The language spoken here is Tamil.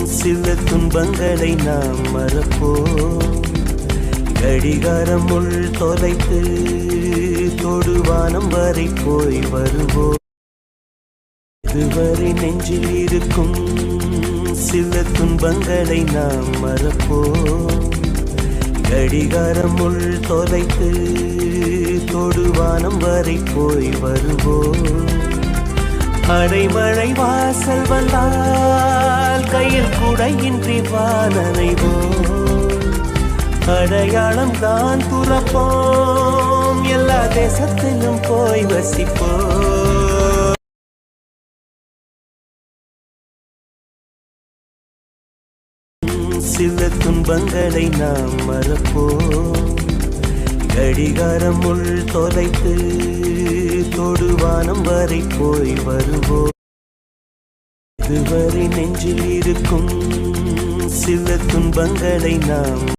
சில துன்பங்களை நாம் மறப்போம். கடிகாரம் உள் தொலைத்து தொடுவானம் வரை போய் வருவோம். இதுவரை நெஞ்சில் இருக்கும் சில துன்பங்களை நாம் மறப்போம். கடிகாரம் உள் தொலைத்து தொடுவானம் வரை போய் வருவோம். அடைமழை வாசல் வந்தால் கையில் குடையின்றி வானனைவோம். அடையாளம் தான் துறப்போம், எல்லா தேசத்திலும் போய் வசிப்போம். சில துன்பங்களை நாம் மறப்போம். கடிகாரம் உள் தொலைத்து தொடுவானம் வரை போய் வருவோம். இதுவரை நெஞ்சில் இருக்கும் சில துன்பங்களை நாம்